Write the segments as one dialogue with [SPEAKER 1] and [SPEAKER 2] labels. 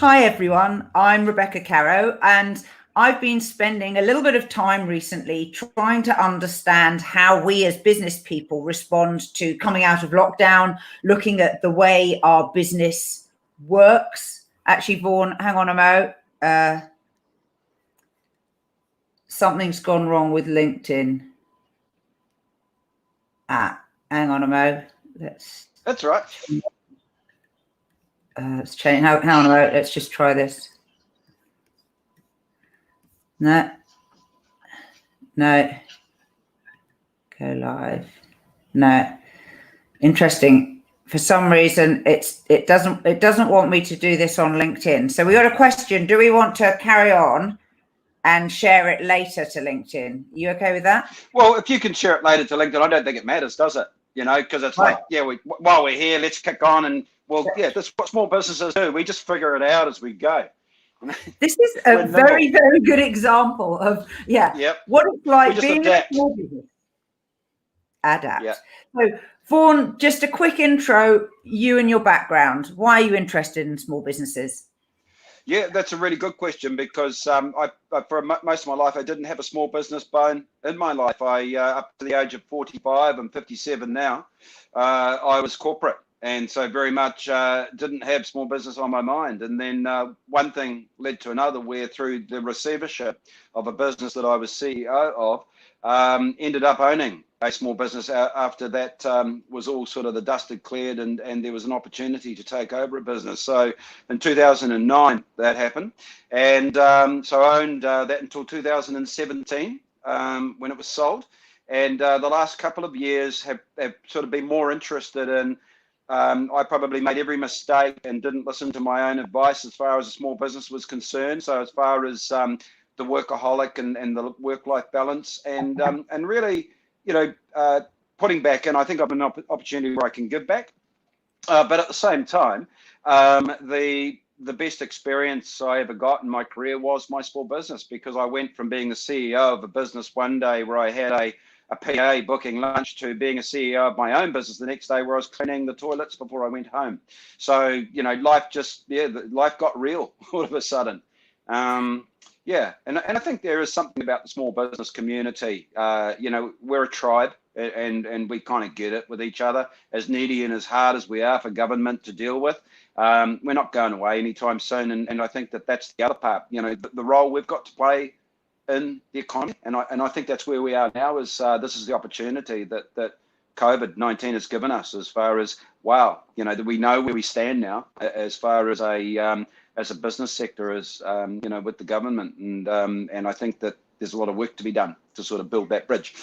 [SPEAKER 1] Hi everyone, I'm Rebecca Caroe, and I've been spending a little bit of time recently trying to understand how we as business people respond to coming out of lockdown, looking at the way our business works. Actually, Vaughan, hang on a mo. Something's gone wrong with LinkedIn. Hang on a mo.
[SPEAKER 2] That's right.
[SPEAKER 1] Let's change. Hang on a mo. Let's just try this. No. Go live. No. Interesting. For some reason, it doesn't want me to do this on LinkedIn. So we got a question. Do we want to carry on and share it later to LinkedIn? You okay with that?
[SPEAKER 2] Well, if you can share it later to LinkedIn, I don't think it matters, does it? You know, because it's right. Like, yeah, while we're here, let's kick on and this is what small businesses do. We just figure it out as we go.
[SPEAKER 1] This is a very, very good example of what it's like being a small business. Adapt. Yeah. So, Vaughan, just a quick intro, you and your background. Why are you interested in small businesses?
[SPEAKER 2] Yeah, that's a really good question because for most of my life, I didn't have a small business bone in my life. Up to the age of 45, I'm 57 now, I was corporate. And so very much didn't have small business on my mind. And then one thing led to another, where through the receivership of a business that I was CEO of, ended up owning a small business after that was all sort of the dust had cleared and there was an opportunity to take over a business. So in 2009, that happened. And so I owned that until 2017 when it was sold. And the last couple of years have sort of been more interested in, I probably made every mistake and didn't listen to my own advice as far as a small business was concerned. So as far as the workaholic and the work-life balance and really, putting back in, I think I've an opportunity where I can give back. But at the same time, the best experience I ever got in my career was my small business, because I went from being the CEO of a business one day where I had a PA booking lunch to being a CEO of my own business the next day where I was cleaning the toilets before I went home. So, life got real all of a sudden. And I think there is something about the small business community. We're a tribe and we kind of get it with each other, as needy and as hard as we are for government to deal with. We're not going away anytime soon. And I think that's the other part, the role we've got to play in the economy, and I think that's where we are now. Is this is the opportunity that Covid-19 has given us, as far as that we know where we stand now, as far as a business sector, as with the government, and I think that there's a lot of work to be done to sort of build that bridge.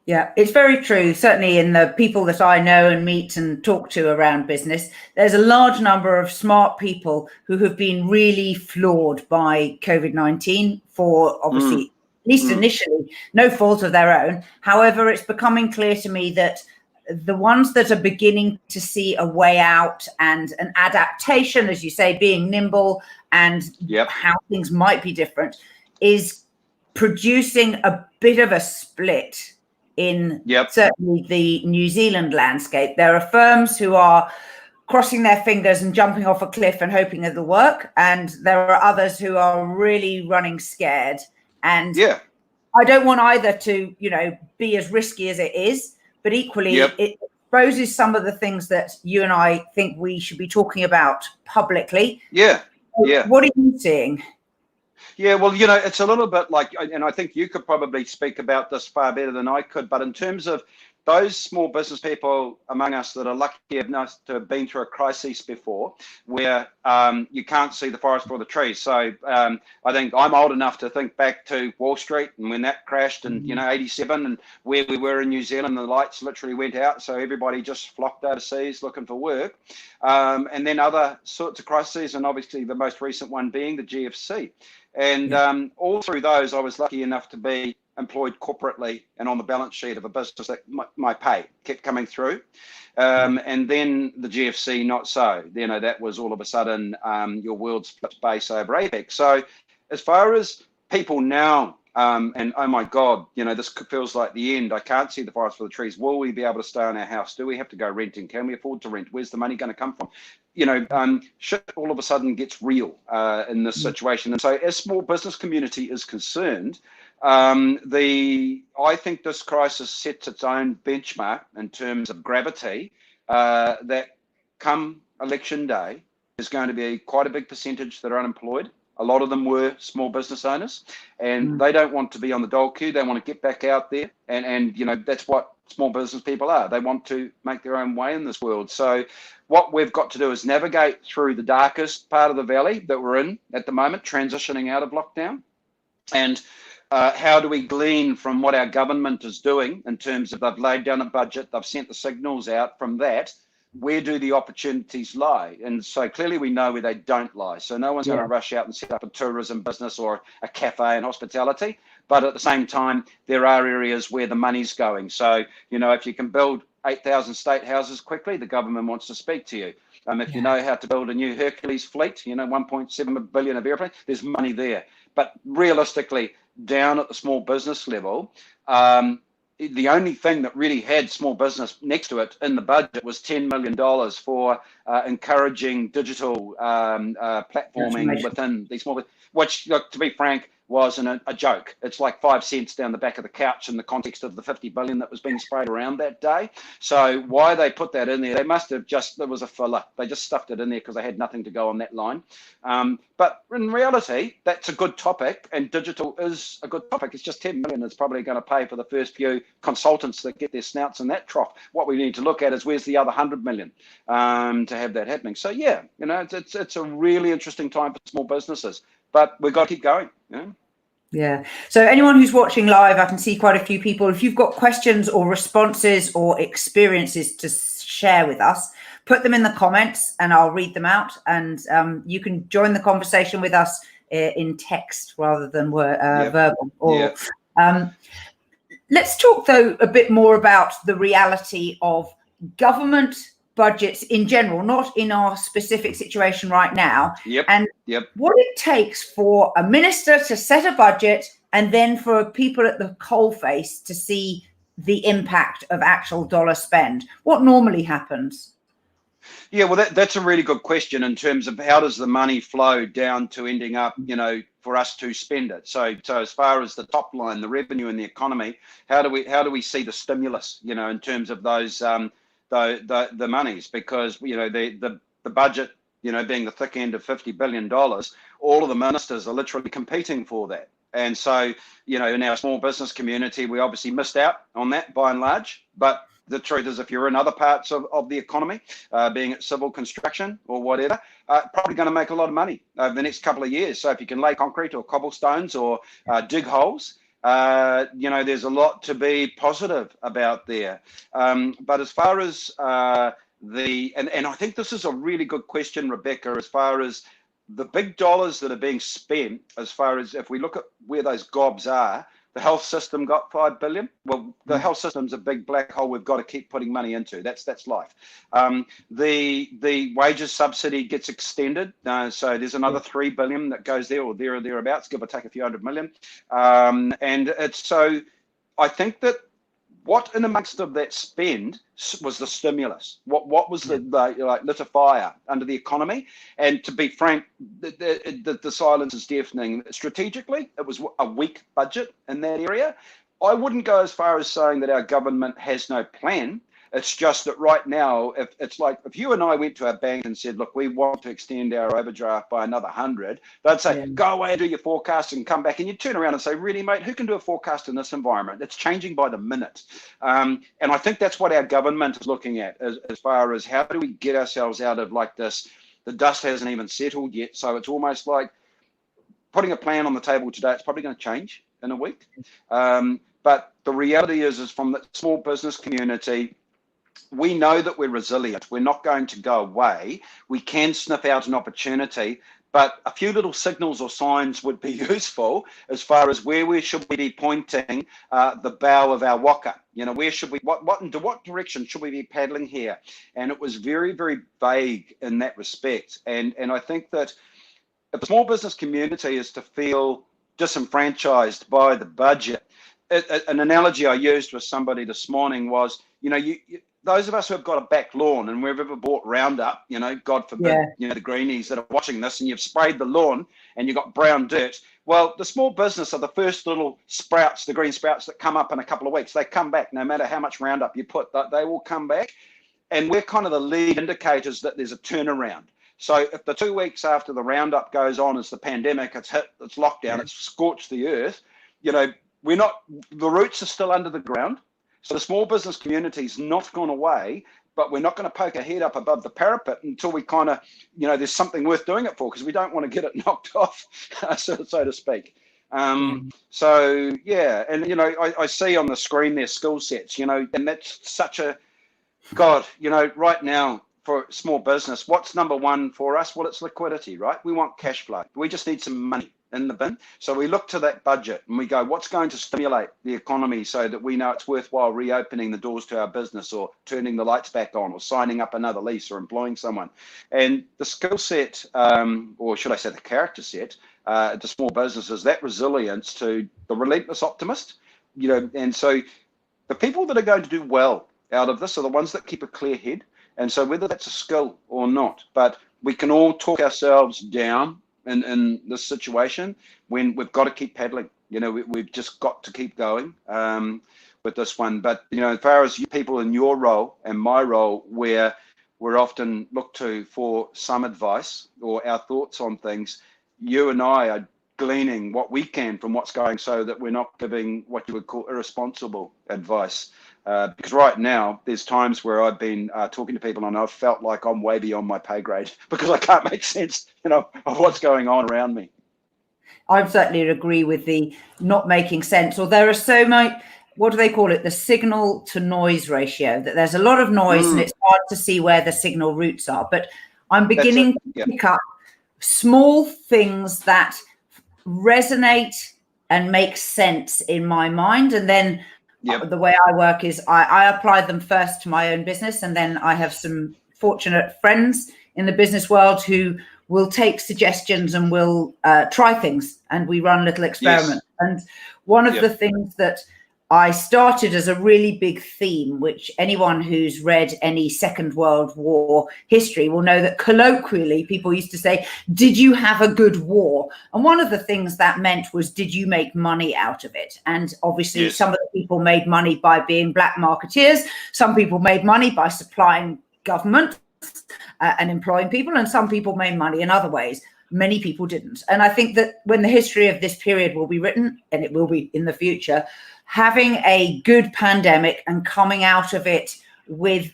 [SPEAKER 1] Yeah, it's very true. Certainly in the people that I know and meet and talk to around business, there's a large number of smart people who have been really floored by COVID-19 for obviously, at least initially, no fault of their own. However, it's becoming clear to me that the ones that are beginning to see a way out and an adaptation, as you say, being nimble and how things might be different, is producing a bit of a split in certainly the New Zealand landscape. There are firms who are crossing their fingers and jumping off a cliff and hoping it'll work, and there are others who are really running scared. And I don't want either to, be as risky as it is, but equally it exposes some of the things that you and I think we should be talking about publicly. What are you seeing?
[SPEAKER 2] Yeah, well, it's a little bit like, and I think you could probably speak about this far better than I could, but in terms of those small business people among us that are lucky enough to have been through a crisis before, where you can't see the forest for the trees. So I think I'm old enough to think back to Wall Street and when that crashed in 87, and where we were in New Zealand, the lights literally went out, so everybody just flocked overseas looking for work. And then other sorts of crises, and obviously the most recent one being the GFC. And all through those, I was lucky enough to be employed corporately and on the balance sheet of a business that my pay kept coming through. And then the GFC, not so. That was all of a sudden your world split base over APEC. So as far as people now, and oh my God, this feels like the end. I can't see the forest for the trees. Will we be able to stay in our house? Do we have to go renting? Can we afford to rent? Where's the money going to come from? shit all of a sudden gets real in this situation. And so as small business community is concerned, I think this crisis sets its own benchmark in terms of gravity, that come election day, there's going to be quite a big percentage that are unemployed. A lot of them were small business owners, and they don't want to be on the dole queue. They want to get back out there, and that's what small business people are. They want to make their own way in this world. So what we've got to do is navigate through the darkest part of the valley that we're in at the moment, transitioning out of lockdown, and how do we glean from what our government is doing in terms of they've laid down a budget, they've sent the signals out from that, where do the opportunities lie? And so clearly we know where they don't lie. So no one's going to rush out and set up a tourism business or a cafe and hospitality. But at the same time, there are areas where the money's going. So, if you can build 8,000 state houses quickly, the government wants to speak to you. If you know how to build a new Hercules fleet, 1.7 billion of airplanes, there's money there. But realistically, down at the small business level, the only thing that really had small business next to it in the budget was $10 million for encouraging digital platforming within these small, which, look, to be frank, wasn't a joke. It's like 5 cents down the back of the couch in the context of the 50 billion that was being sprayed around that day. So why they put that in there, they must have there was a filler. They just stuffed it in there because they had nothing to go on that line. But in reality, that's a good topic, and digital is a good topic. It's just 10 million that's probably going to pay for the first few consultants that get their snouts in that trough. What we need to look at is where's the other 100 million to have that happening. So yeah, it's a really interesting time for small businesses, but we've got to keep going.
[SPEAKER 1] Yeah. So anyone who's watching live, I can see quite a few people. If you've got questions or responses or experiences to share with us, put them in the comments and I'll read them out. And you can join the conversation with us in text rather than verbal. Let's talk, though, a bit more about the reality of government budgets in general, not in our specific situation right now, and what it takes for a minister to set a budget and then for people at the coalface to see the impact of actual dollar spend. What normally happens?
[SPEAKER 2] Yeah, well, that's a really good question in terms of how does the money flow down to ending up, for us to spend it. So as far as the top line, the revenue in the economy, how do we see the stimulus, in terms of those the monies? Because the budget, being the thick end of $50 billion, all of the ministers are literally competing for that. And so, in our small business community, we obviously missed out on that by and large. But the truth is, if you're in other parts of the economy, being it civil construction or whatever, probably going to make a lot of money over the next couple of years. So if you can lay concrete or cobblestones or dig holes, there's a lot to be positive about there. But as far as and I think this is a really good question, Rebecca, as far as the big dollars that are being spent, as far as if we look at where those gobs are, the health system got $5 billion. Well, the health system's a big black hole we've got to keep putting money into. That's life. The wages subsidy gets extended. So there's another $3 billion that goes there or thereabouts, give or take a few $100 million. And it's so I think that what in amongst of that spend was the stimulus? What was the lit a fire under the economy? And to be frank, the silence is deafening. Strategically, it was a weak budget in that area. I wouldn't go as far as saying that our government has no plan. It's just that right now, if you and I went to our bank and said, look, we want to extend our overdraft by another 100, they'd say, go away and do your forecast and come back. And you turn around and say, really, mate, who can do a forecast in this environment? It's changing by the minute. And I think that's what our government is looking at as far as how do we get ourselves out of like this. The dust hasn't even settled yet. So it's almost like putting a plan on the table today. It's probably going to change in a week. But the reality is from the small business community, we know that we're resilient. We're not going to go away. We can sniff out an opportunity, but a few little signals or signs would be useful as far as where should we be pointing the bow of our waka. Where should we, into what direction should we be paddling here? And it was very, very vague in that respect. And I think that if the small business community is to feel disenfranchised by the budget, an analogy I used with somebody this morning was, those of us who have got a back lawn and we've ever bought Roundup, God forbid, the greenies that are watching this, and you've sprayed the lawn and you've got brown dirt. Well, the small business are the first little sprouts, the green sprouts that come up in a couple of weeks. They come back no matter how much Roundup you put, they will come back. And we're kind of the lead indicators that there's a turnaround. So if the 2 weeks after the Roundup goes on as the pandemic, it's hit, it's lockdown, it's scorched the earth, the roots are still under the ground. So the small business community's not gone away, but we're not going to poke our head up above the parapet until we kind of, there's something worth doing it for, because we don't want to get it knocked off, so to speak. So, yeah, and, I see on the screen there skillsets, and that's such a, God, right now for small business, what's number one for us? Well, it's liquidity, right? We want cash flow. We just need some money in the bin. So we look to that budget and we go, what's going to stimulate the economy so that we know it's worthwhile reopening the doors to our business, or turning the lights back on, or signing up another lease, or employing someone. And the skill set, or should I say the character set, to small businesses, that resilience to the relentless optimist, and so the people that are going to do well out of this are the ones that keep a clear head. And so whether that's a skill or not, but we can all talk ourselves down in this situation when we've got to keep paddling. We've just got to keep going with this one. But, as far as you people in your role and my role, where we're often looked to for some advice or our thoughts on things, you and I are gleaning what we can from what's going, so that we're not giving what you would call irresponsible advice. Because right now, there's times where I've been talking to people and I've felt like I'm way beyond my pay grade, because I can't make sense, of what's going on around me.
[SPEAKER 1] I certainly agree with the not making sense, or there are so many, what do they call it? The signal to noise ratio, that there's a lot of noise and it's hard to see where the signal routes are. But I'm beginning to pick up small things that resonate and make sense in my mind. And then the way I work is I apply them first to my own business, and then I have some fortunate friends in the business world who will take suggestions and will try things, and we run little experiments. And one of the things that I started as a really big theme, which anyone who's read any Second World War history will know that colloquially people used to say, did you have a good war? And one of the things that meant was, did you make money out of it? And obviously some of the people made money by being black marketeers. Some people made money by supplying government and employing people. And some people made money in other ways. Many people didn't. And I think that when the history of this period will be written, and it will be in the future, having a good pandemic and coming out of it with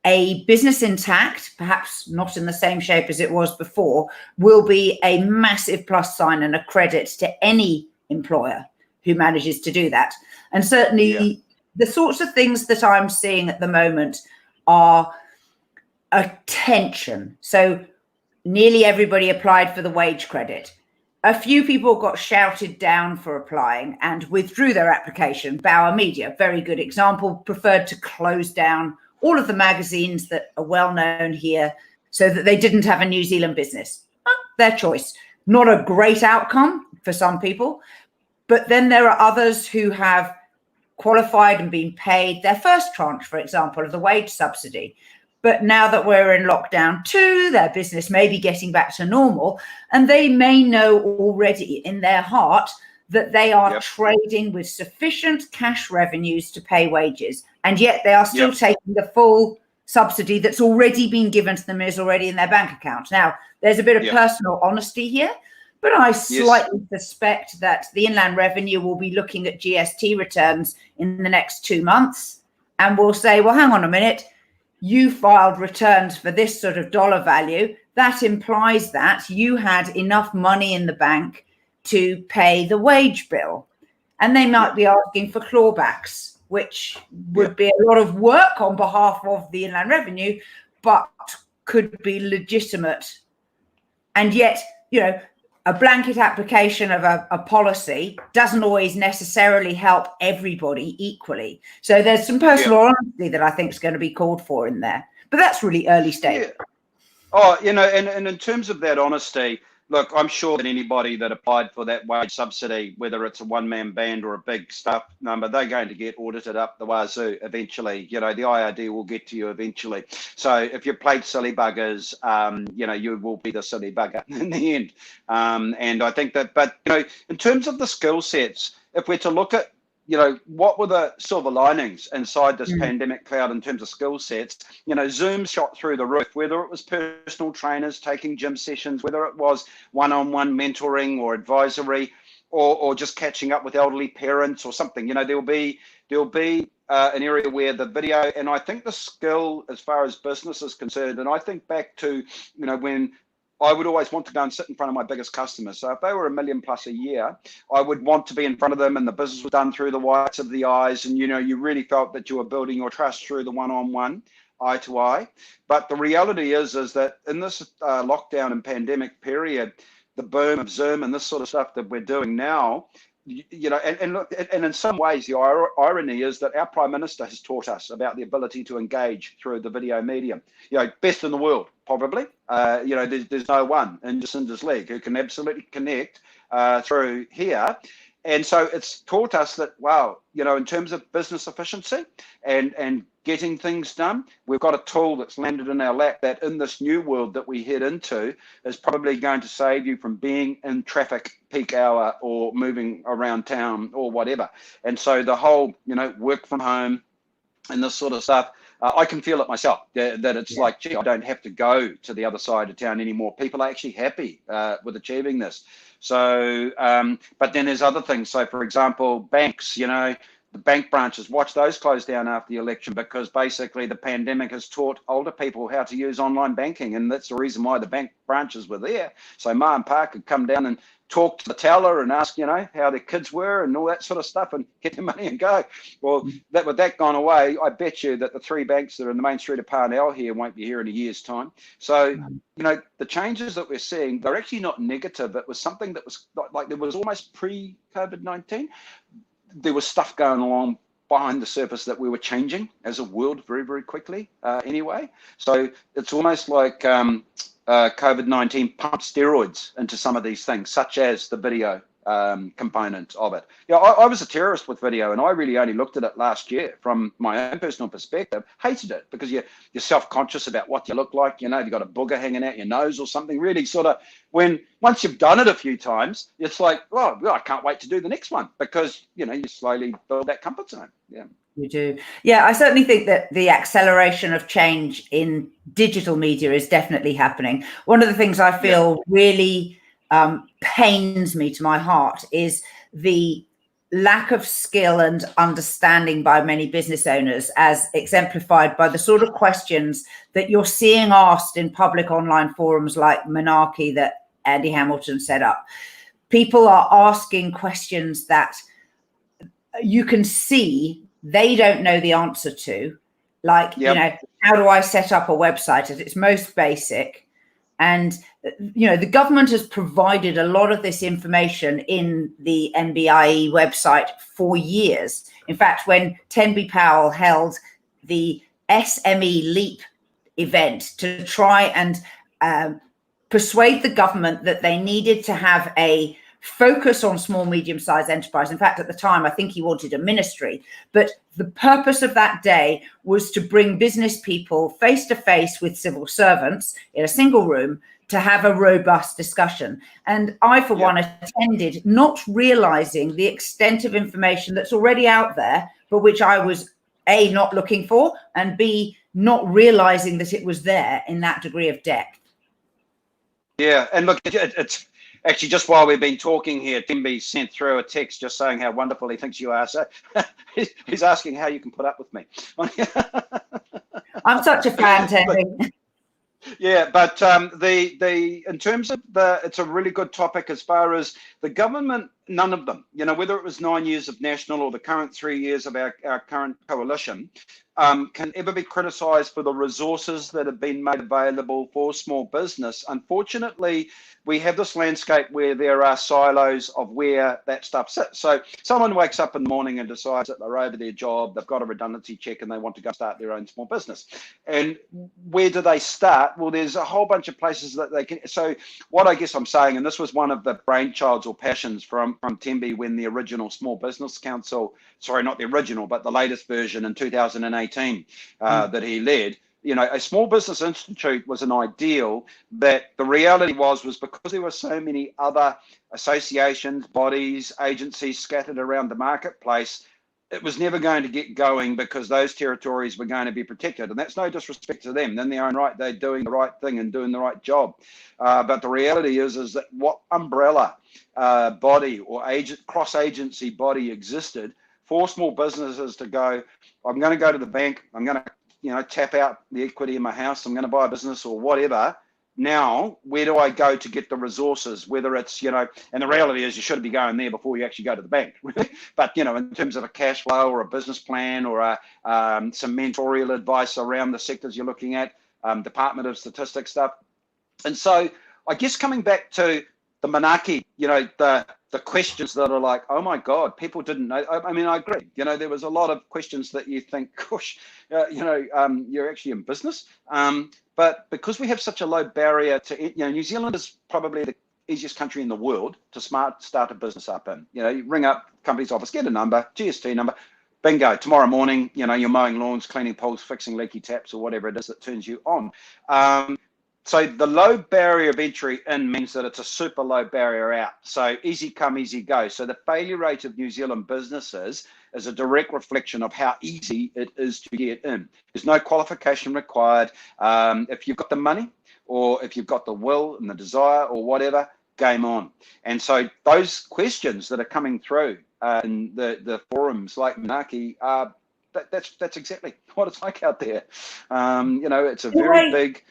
[SPEAKER 1] a business intact, perhaps not in the same shape as it was before, will be a massive plus sign and a credit to any employer who manages to do that. And certainly the sorts of things that I'm seeing at the moment are attention. So nearly everybody applied for the wage credit. A few people got shouted down for applying and withdrew their application. Bauer Media, very good example, preferred to close down all of the magazines that are well known here so that they didn't have a New Zealand business. Their choice. Not a great outcome for some people, but then there are others who have qualified and been paid their first tranche, for example, of the wage subsidy. But now that we're in lockdown 2, their business may be getting back to normal, and they may know already in their heart that they are trading with sufficient cash revenues to pay wages, and yet they are still taking the full subsidy that's already been given to them, is already in their bank account. Now, there's a bit of personal honesty here, but I slightly suspect that the Inland Revenue will be looking at GST returns in the next 2 months and will say, well, hang on a minute, you filed returns for this sort of dollar value. That implies that you had enough money in the bank to pay the wage bill. And they might be asking for clawbacks, which would be a lot of work on behalf of the Inland Revenue, but could be legitimate. And yet, a blanket application of a policy doesn't always necessarily help everybody equally. So there's some personal honesty that I think is going to be called for in there. But that's really early stage.
[SPEAKER 2] Oh, and in terms of that honesty, look, I'm sure that anybody that applied for that wage subsidy, whether it's a one-man band or a big staff number, they're going to get audited up the wazoo eventually. You know, the IRD will get to you eventually. So if you played silly buggers, you know, you will be the silly bugger in the end. And I think that, but, you know, in terms of the skill sets, if we're to look at, you know, what were the silver linings inside this pandemic cloud in terms of skill sets? You know, Zoom shot through the roof, whether it was personal trainers taking gym sessions, whether it was one-on-one mentoring or advisory, or just catching up with elderly parents or something. You know, there'll be an area where the video, and I think the skill as far as business is concerned, and I think back to, you know, when I would always want to go and sit in front of my biggest customers. So if they were $1 million plus a year, I would want to be in front of them, and the business was done through the whites of the eyes. And, you know, you really felt that you were building your trust through the one-on-one, eye to eye. But the reality is that in this lockdown and pandemic period, the boom of Zoom and this sort of stuff that we're doing now, you know, and look, and in some ways, the irony is that our Prime Minister has taught us about the ability to engage through the video medium. You know, best in the world, probably. You know, there's no one in Jacinda's league who can absolutely connect through here. And so it's taught us that, wow, you know, in terms of business efficiency and getting things done, we've got a tool that's landed in our lap that in this new world that we head into is probably going to save you from being in traffic peak hour or moving around town or whatever. And so the whole, you know, work from home and this sort of stuff, I can feel it myself, that it's like, gee, I don't have to go to the other side of town anymore. People are actually happy with achieving this. So, but then there's other things. So, for example, banks, you know, the bank branches, watch those close down after the election, because basically the pandemic has taught older people how to use online banking. And that's the reason why the bank branches were there. So Ma and Pa could come down and talk to the teller and ask, you know, how their kids were and all that sort of stuff and get their money and go. Well, with that gone away, I bet you that the 3 banks that are in the main street of Parnell here won't be here in a year's time. So, you know, the changes that we're seeing, they're actually not negative. It was something that was like there was almost pre-COVID-19. There was stuff going along behind the surface that we were changing as a world very, very quickly anyway. So it's almost like COVID-19 pumped steroids into some of these things, such as the video component of it. Yeah, I was a terrorist with video, and I really only looked at it last year from my own personal perspective. Hated it because you're self-conscious about what you look like. You know, you've got a booger hanging out your nose or something. Really sort of once you've done it a few times, it's like, well, I can't wait to do the next one, because, you know, you slowly build that comfort zone. Yeah.
[SPEAKER 1] You do. Yeah, I certainly think that the acceleration of change in digital media is definitely happening. One of the things I feel really pains me to my heart is the lack of skill and understanding by many business owners, as exemplified by the sort of questions that you're seeing asked in public online forums like Monarchy that Andy Hamilton set up. People are asking questions that you can see they don't know the answer to, like, you know, how do I set up a website at its most basic? And, you know, the government has provided a lot of this information in the NBIE website for years. In fact, when Tenby Powell held the SME Leap event to try and persuade the government that they needed to have a focus on small, medium-sized enterprise. In fact, at the time, I think he wanted a ministry. But the purpose of that day was to bring business people face-to-face with civil servants in a single room to have a robust discussion. And I, for one, attended, not realizing the extent of information that's already out there, but which I was, A, not looking for, and B, not realizing that it was there in that degree of depth. Yeah,
[SPEAKER 2] and look, it's actually, just while we've been talking here, Timby sent through a text just saying how wonderful he thinks you are. So he's asking how you can put up with me.
[SPEAKER 1] I'm such a fan, Timby.
[SPEAKER 2] Yeah, but in terms of it's a really good topic as far as the government none of them, whether it was 9 years of National or the current 3 years of our current coalition, can ever be criticised for the resources that have been made available for small business. Unfortunately, we have this landscape where there are silos of where that stuff sits. So someone wakes up in the morning and decides that they're over their job, they've got a redundancy check and they want to go start their own small business. And where do they start? Well, there's a whole bunch of places that they can. So what I guess I'm saying, and this was one of the brainchilds or passions from Tembi when the original Small Business Council, sorry, not the original, but the latest version in 2018 that he led, a small business institute was an ideal that the reality was because there were so many other associations, bodies, agencies scattered around the marketplace, it was never going to get going because those territories were going to be protected. And that's no disrespect to them. In their own right, they're doing the right thing and doing the right job. But the reality is that what umbrella body or cross-agency body existed for small businesses to go, I'm going to go to the bank, I'm going to tap out the equity in my house, I'm going to buy a business or whatever. Now, where do I go to get the resources? Whether it's, and the reality is you should be going there before you actually go to the bank, really. But, in terms of a cash flow or a business plan or some mentorial advice around the sectors you're looking at, Department of Statistics stuff. And so I guess coming back to the Manaki, the questions that are like, oh my God, people didn't know. I mean, I agree. There was a lot of questions that you think, gosh, you're actually in business. But because we have such a low barrier to, New Zealand is probably the easiest country in the world to start a business up in. You ring up company's office, get a number, GST number, bingo, tomorrow morning, you're mowing lawns, cleaning pools, fixing leaky taps or whatever it is that turns you on. So the low barrier of entry in means that it's a super low barrier out. So easy come, easy go. So the failure rate of New Zealand businesses is a direct reflection of how easy it is to get in. There's no qualification required. If you've got the money or if you've got the will and the desire or whatever, game on. And so those questions that are coming through in the forums like Manaki, that's exactly what it's like out there. It's a very big...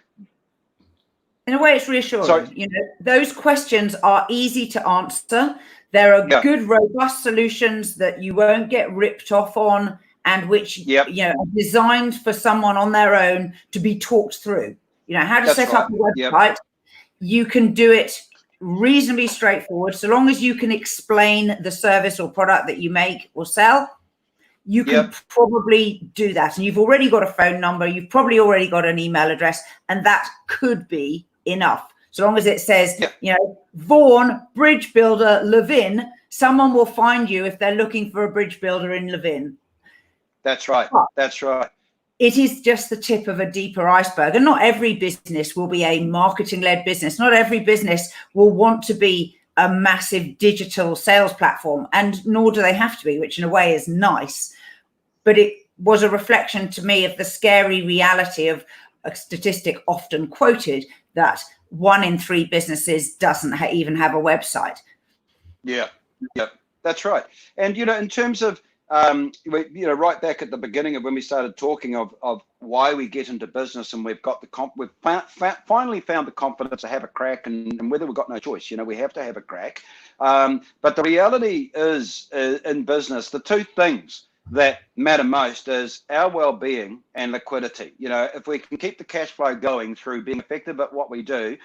[SPEAKER 1] In a way, it's reassuring. Those questions are easy to answer. There are good, robust solutions that you won't get ripped off on, and which are designed for someone on their own to be talked through. How to set up a website. You can do it reasonably straightforward, so long as you can explain the service or product that you make or sell. You can probably do that, and you've already got a phone number. You've probably already got an email address, and that could be enough. So long as it says, Vaughan, bridge builder, Levin, someone will find you if they're looking for a bridge builder in Levin.
[SPEAKER 2] That's right. That's right.
[SPEAKER 1] It is just the tip of a deeper iceberg. And not every business will be a marketing-led business. Not every business will want to be a massive digital sales platform, and nor do they have to be, which in a way is nice. But it was a reflection to me of the scary reality of a statistic often quoted that 1 in 3 businesses doesn't even have a website. Yeah,
[SPEAKER 2] that's right. And, in terms of, right back at the beginning of when we started talking of why we get into business, and we've got we've finally found the confidence to have a crack, and whether we've got no choice, we have to have a crack. But the reality is in business, the two things that matter most is our well-being and liquidity. If we can keep the cash flow going through being effective at what we do,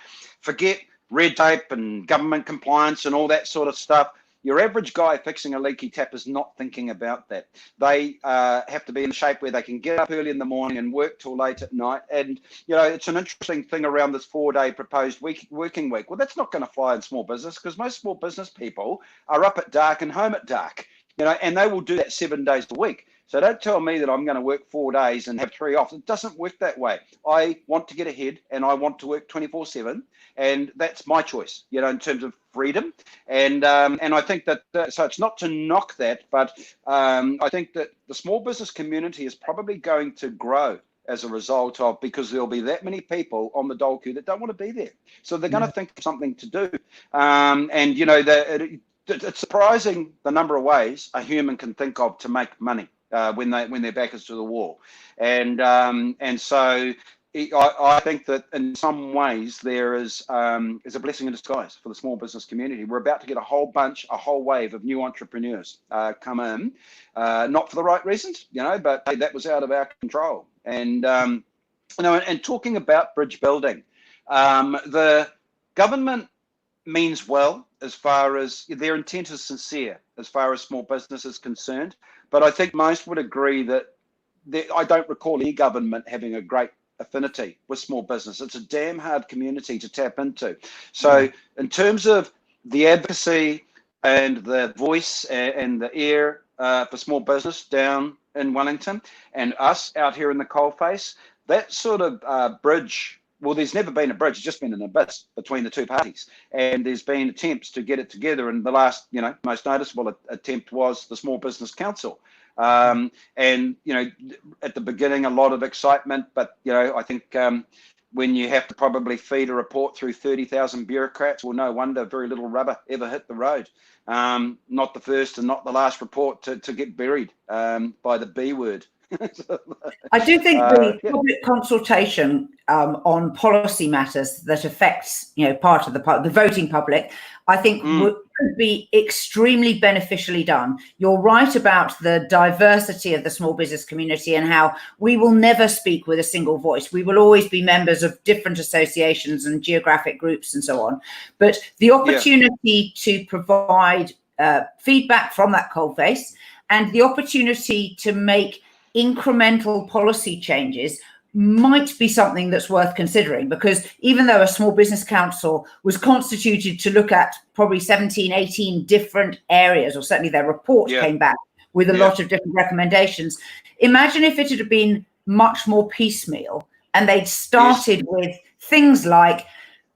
[SPEAKER 2] forget red tape and government compliance and all that sort of stuff. Your average guy fixing a leaky tap is not thinking about that. They have to be in shape where they can get up early in the morning and work till late at night. And, it's an interesting thing around this 4-day proposed working week. Well, that's not going to fly in small business because most small business people are up at dark and home at dark. And they will do that 7 days a week. So don't tell me that I'm going to work 4 days and have 3 off. It doesn't work that way. I want to get ahead and I want to work 24/7, and that's my choice, in terms of freedom. And I think that, so it's not to knock that, but I think that the small business community is probably going to grow as a result of, because there'll be that many people on the dole queue that don't want to be there. So they're going to think of something to do. It's surprising the number of ways a human can think of to make money when their back is to the wall, and so I think that in some ways there is a blessing in disguise for the small business community. We're about to get a whole wave of new entrepreneurs come in, not for the right reasons, but hey, that was out of our control. And and talking about bridge building, the government means well as far as their intent is sincere as far as small business is concerned, but I think most would agree that I don't recall any government having a great affinity with small business. It's a damn hard community to tap into. So in terms of the advocacy and the voice and the ear for small business down in Wellington and us out here in the coalface, that sort of bridge, well, there's never been a bridge, it's just been an abyss between the two parties. And there's been attempts to get it together. And the last, most noticeable attempt was the Small Business Council. And, at the beginning, a lot of excitement, but, I think when you have to probably feed a report through 30,000 bureaucrats, well, no wonder very little rubber ever hit the road. Not the first and not the last report to get buried by the B word.
[SPEAKER 1] I do think the public consultation on policy matters that affects, part of the voting public, I think could be extremely beneficially done. You're right about the diversity of the small business community and how we will never speak with a single voice. We will always be members of different associations and geographic groups and so on. But the opportunity to provide feedback from that coalface and the opportunity to make incremental policy changes might be something that's worth considering, because even though a small business council was constituted to look at probably 17, 18 different areas, or certainly their report came back with a lot of different recommendations, imagine if it had been much more piecemeal and they'd started with things like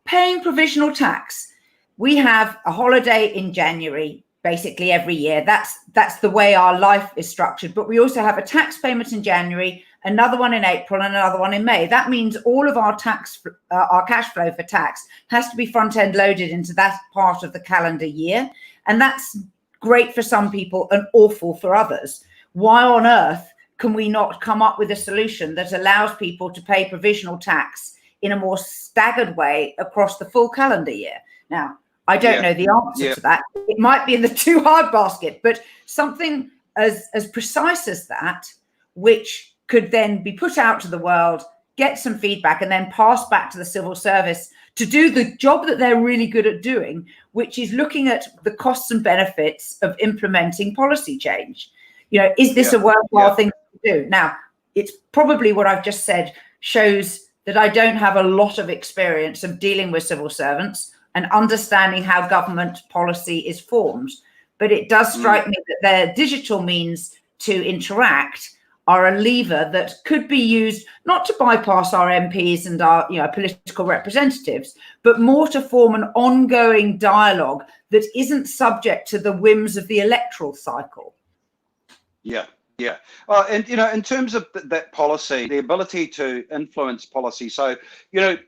[SPEAKER 1] paying provisional tax. We have a holiday in January basically every year. That's the way our life is structured. But we also have a tax payment in January, another one in April, and another one in May. That means all of our our cash flow for tax has to be front end loaded into that part of the calendar year. And that's great for some people and awful for others. Why on earth can we not come up with a solution that allows people to pay provisional tax in a more staggered way across the full calendar year? Now, I don't know the answer to that. It might be in the too hard basket, but something as precise as that, which could then be put out to the world, get some feedback, and then pass back to the civil service to do the job that they're really good at doing, which is looking at the costs and benefits of implementing policy change. Is this a worthwhile thing to do? Now, it's probably what I've just said shows that I don't have a lot of experience of dealing with civil servants and understanding how government policy is formed. But it does strike me that their digital means to interact are a lever that could be used not to bypass our MPs and our political representatives, but more to form an ongoing dialogue that isn't subject to the whims of the electoral cycle.
[SPEAKER 2] Yeah. Well, and, in terms of that policy, the ability to influence policy. So,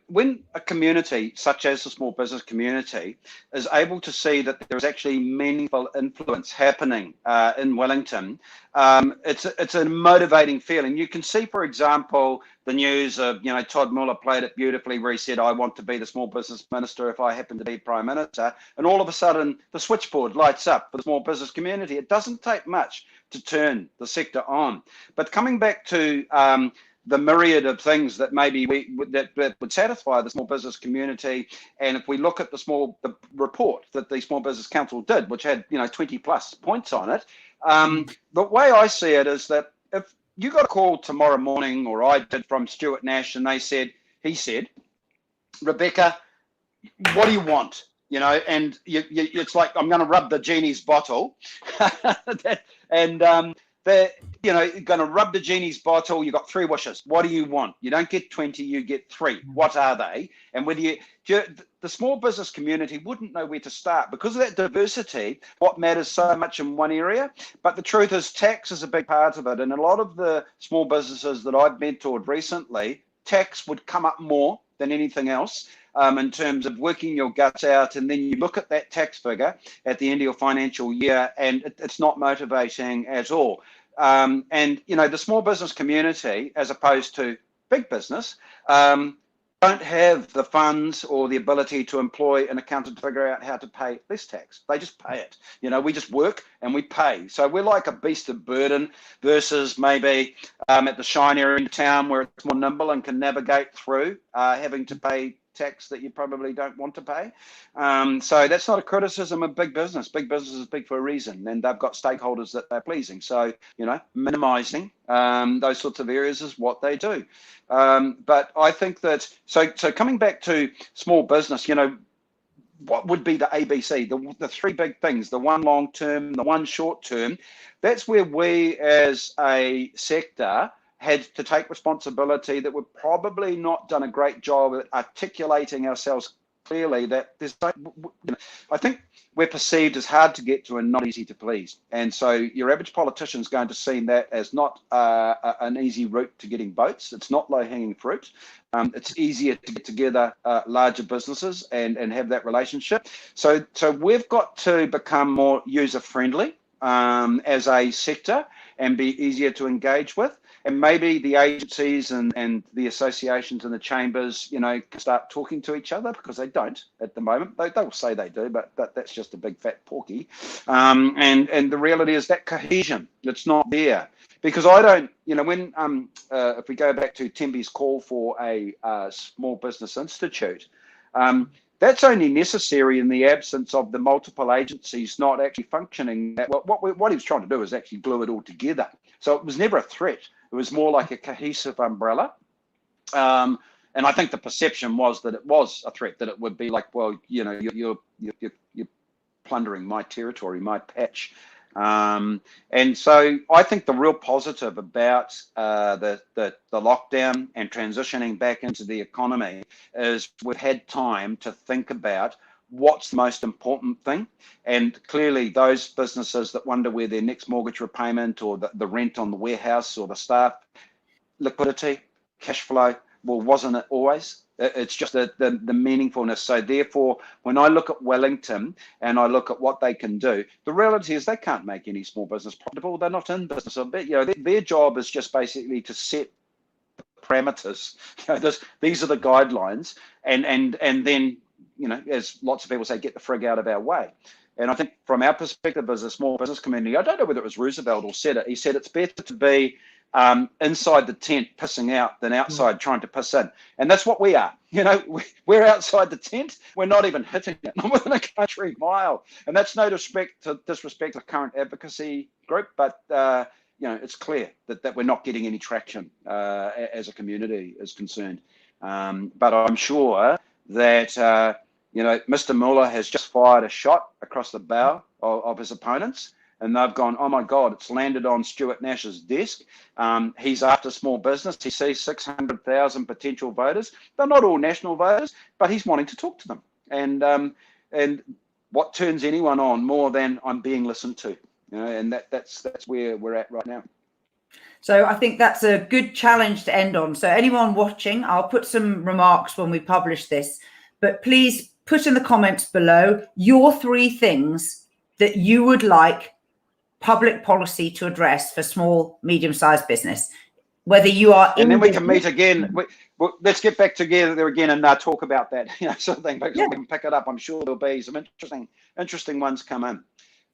[SPEAKER 2] when a community such as the small business community is able to see that there is actually meaningful influence happening in Wellington, it's a motivating feeling. You can see, for example, the news of, Todd Muller played it beautifully where he said, I want to be the small business minister if I happen to be prime minister. And all of a sudden, the switchboard lights up for the small business community. It doesn't take much to turn the sector on. But coming back to the myriad of things that maybe that would satisfy the small business community, and if we look at the report that the Small Business Council did, which had 20 plus points on it, the way I see it is that if you got a call tomorrow morning, or I did, from Stuart Nash, and he said, Rebecca, what do you want? And it's like, I'm going to rub the genie's bottle. They're, going to rub the genie's bottle. You got 3 wishes. What do you want? You don't get 20, you get 3. What are they? And the small business community wouldn't know where to start because of that diversity, what matters so much in one area. But the truth is, tax is a big part of it. And a lot of the small businesses that I've mentored recently, tax would come up more than anything else. In terms of working your guts out, and then you look at that tax figure at the end of your financial year, and it's not motivating at all. And the small business community, as opposed to big business don't have the funds or the ability to employ an accountant to figure out how to pay less tax. They just pay it. We just work and we pay. So we're like a beast of burden versus maybe at the shinier end of town where it's more nimble and can navigate through having to pay tax that you probably don't want to pay. So that's not a criticism of big business. Big business is big for a reason, and they've got stakeholders that they're pleasing. So, minimizing those sorts of areas is what they do. But I think that, so coming back to small business, what would be the ABC, the three big things, the one long term, the one short term? That's where we as a sector had to take responsibility, that we've probably not done a great job at articulating ourselves clearly, that there's I think we're perceived as hard to get to and not easy to please. And so your average politician is going to see that as not an easy route to getting votes. It's not low-hanging fruit. It's easier to get together larger businesses and have that relationship. So we've got to become more user-friendly as a sector and be easier to engage with. And maybe the agencies and the associations and the chambers, can start talking to each other, because they don't at the moment. They'll say they do, but that's just a big fat porky. And the reality is that cohesion, it's not there. Because I don't, when if we go back to Tembi's call for a small business institute, that's only necessary in the absence of the multiple agencies not actually functioning. What he was trying to do is actually glue it all together. So it was never a threat. It was more like a cohesive umbrella. And I think the perception was that it was a threat, that it would be like, well, you're plundering my territory, my patch. And so I think the real positive about the lockdown and transitioning back into the economy is we've had time to think about what's the most important thing. And clearly those businesses that wonder where their next mortgage repayment or the rent on the warehouse or the staff, liquidity, cash flow, well, wasn't it always? It's just the meaningfulness. So therefore, when I look at Wellington and I look at what they can do, the reality is they can't make any small business profitable. They're not in business. Their job is just basically to set parameters. These are the guidelines, and then, as lots of people say, get the frig out of our way. And I think from our perspective as a small business community, I don't know whether it was Roosevelt or said it, he said it's better to be inside the tent pissing out than outside trying to piss in. And that's what we are. We're outside the tent. We're not even hitting it, not within a country mile. And that's no disrespect to the current advocacy group, but it's clear that we're not getting any traction as a community is concerned. But I'm sure that Mr. Mueller has just fired a shot across the bow of his opponents, and they've gone, oh my God, it's landed on Stuart Nash's desk. He's after small business. He sees 600,000 potential voters. They're not all national voters, but he's wanting to talk to them. And what turns anyone on more than I'm being listened to? And that's where we're at right now.
[SPEAKER 1] So I think that's a good challenge to end on. So anyone watching, I'll put some remarks when we publish this, but please put in the comments below your 3 things that you would like public policy to address for small, medium-sized business. Whether you are
[SPEAKER 2] and then we can meet again. Let's get back together there again and talk about that, sort of thing. Because we can pick it up. I'm sure there'll be some interesting ones come in.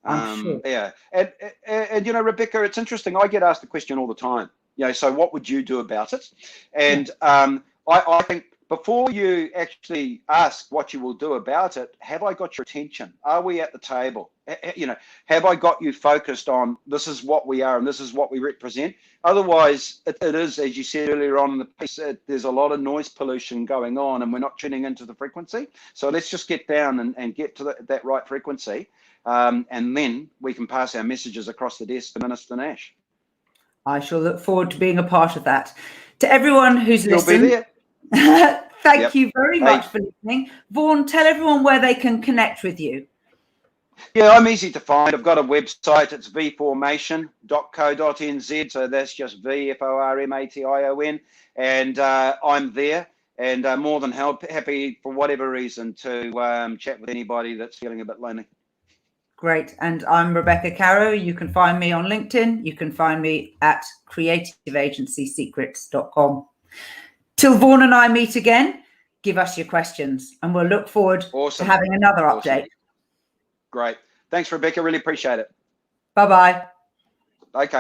[SPEAKER 1] Sure.
[SPEAKER 2] Yeah, and Rebecca, it's interesting. I get asked the question all the time. So what would you do about it? And I think before you actually ask what you will do about it, have I got your attention? Are we at the table? Have I got you focused on this is what we are and this is what we represent? Otherwise, it is, as you said earlier on in the piece, there's a lot of noise pollution going on and we're not tuning into the frequency. So let's just get down and get to that right frequency. And then we can pass our messages across the desk to Minister Nash.
[SPEAKER 1] I shall look forward to being a part of that. To everyone who's listened,
[SPEAKER 2] be there.
[SPEAKER 1] Thank you very much for listening. Vaughan, tell everyone where they can connect with you.
[SPEAKER 2] Yeah, I'm easy to find. I've got a website. It's vformation.co.nz. So that's just VFORMATION. And I'm there and more than happy for whatever reason to chat with anybody that's feeling a bit lonely.
[SPEAKER 1] Great. And I'm Rebecca Caroe. You can find me on LinkedIn. You can find me at creativeagencysecrets.com. Till Vaughan and I meet again, give us your questions and we'll look forward to having another update.
[SPEAKER 2] Great. Thanks, Rebecca. Really appreciate it.
[SPEAKER 1] Bye-bye.
[SPEAKER 2] Okay.